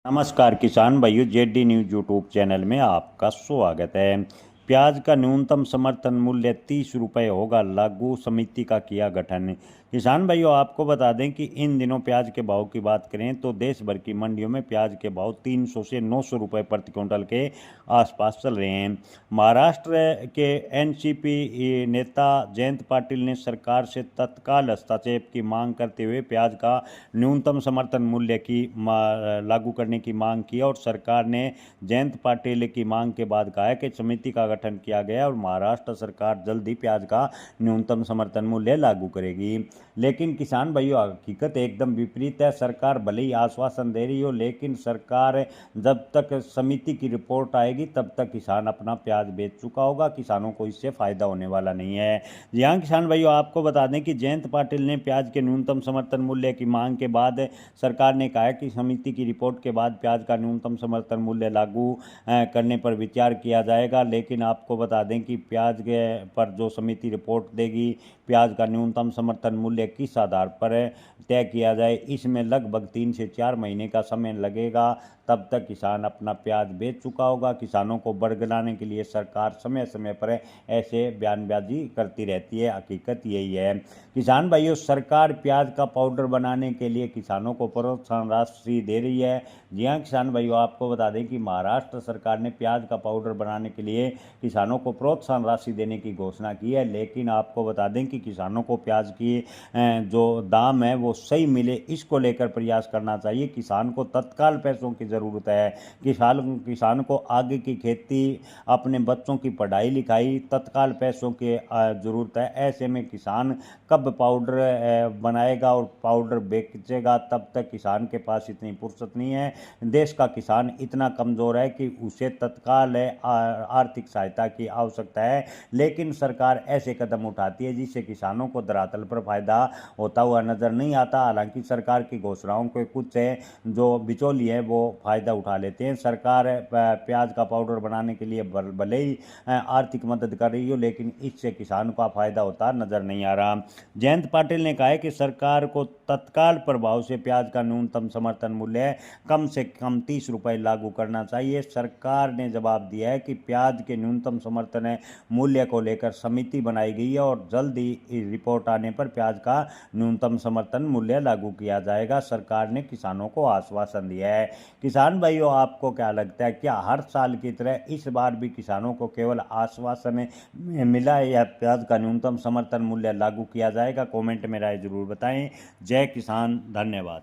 नमस्कार किसान भाइयों, जेडी न्यूज यूट्यूब चैनल में आपका स्वागत है। प्याज का न्यूनतम समर्थन मूल्य 30 रुपये होगा लागू, समिति का किया गठन। किसान भाइयों, आपको बता दें कि इन दिनों प्याज के भाव की बात करें तो देश भर की मंडियों में प्याज के भाव 300 से 900 रुपये प्रति क्विंटल के आसपास चल रहे हैं। महाराष्ट्र के एनसीपी नेता जयंत पाटिल ने सरकार से तत्काल हस्तक्षेप की मांग करते हुए प्याज का न्यूनतम समर्थन मूल्य की लागू करने की मांग की और सरकार ने जयंत पाटिल की मांग के बाद कहा है कि समिति का गठन किया गया और महाराष्ट्र सरकार जल्द ही प्याज का न्यूनतम समर्थन मूल्य लागू करेगी। लेकिन किसान भाइयों, हकीकत एकदम विपरीत है। सरकार भले ही आश्वासन दे रही हो, लेकिन सरकार जब तक समिति की रिपोर्ट आएगी तब तक किसान अपना प्याज बेच चुका होगा। किसानों को इससे फायदा होने वाला नहीं है। जी हाँ किसान भाइयों, आपको बता दें कि जयंत पाटिल ने प्याज के न्यूनतम समर्थन मूल्य की मांग के बाद सरकार ने कहा है कि समिति की रिपोर्ट के बाद प्याज का न्यूनतम समर्थन मूल्य लागू करने पर विचार किया जाएगा। लेकिन आपको बता दें कि प्याज के पर जो समिति रिपोर्ट देगी, प्याज का न्यूनतम समर्थन मूल्य किस आधार पर तय किया जाए, इसमें लगभग 3 से 4 महीने का समय लगेगा। तब तक किसान अपना प्याज बेच चुका होगा। किसानों को बरगलाने के लिए सरकार समय समय पर ऐसे बयानबाजी करती रहती है। हकीकत यही है। किसान भाइयों, सरकार प्याज का पाउडर बनाने के लिए किसानों को प्रोत्साहन राशि दे रही है। जी हाँ किसान भाइयों, आपको बता दें कि महाराष्ट्र सरकार ने प्याज का पाउडर बनाने के लिए किसानों को प्रोत्साहन राशि देने की घोषणा की है। लेकिन आपको बता दें कि किसानों को प्याज की जो दाम है वो सही मिले, इसको लेकर प्रयास करना चाहिए। किसान को तत्काल पैसों की ज़रूरत है। किसान को आगे की खेती, अपने बच्चों की पढ़ाई लिखाई, तत्काल पैसों की ज़रूरत है। ऐसे में किसान कब पाउडर बनाएगा और पाउडर बेचेगा, तब तक किसान के पास इतनी फुर्सत नहीं है। देश का किसान इतना कमज़ोर है कि उसे तत्काल आर्थिक सहायता की आवश्यकता है। लेकिन सरकार ऐसे कदम उठाती है जिससे किसानों को धरातल पर फायदा होता हुआ नजर नहीं आता। हालांकि सरकार की घोषणाओं के कुछ जो बिचौली है वो फायदा उठा लेते हैं। सरकार प्याज का पाउडर बनाने के लिए भले ही आर्थिक मदद कर रही हो, लेकिन इससे किसान का फायदा होता नजर नहीं आ रहा। जयंत पाटिल ने कहा है कि सरकार को तत्काल प्रभाव से प्याज का न्यूनतम समर्थन मूल्य कम से कम 30 रुपये लागू करना चाहिए। सरकार ने जवाब दिया है कि प्याज के न्यूनतम समर्थन मूल्य को लेकर समिति बनाई गई है और जल्द ही रिपोर्ट आने पर प्याज का न्यूनतम समर्थन मूल्य लागू किया जाएगा। सरकार ने किसानों को आश्वासन दिया है। किसान भाइयों, आपको क्या लगता है, क्या हर साल की तरह इस बार भी किसानों को केवल आश्वासन मिला है या प्याज का न्यूनतम समर्थन मूल्य लागू किया जाएगा? कमेंट में राय जरूर बताएं। जय किसान, धन्यवाद।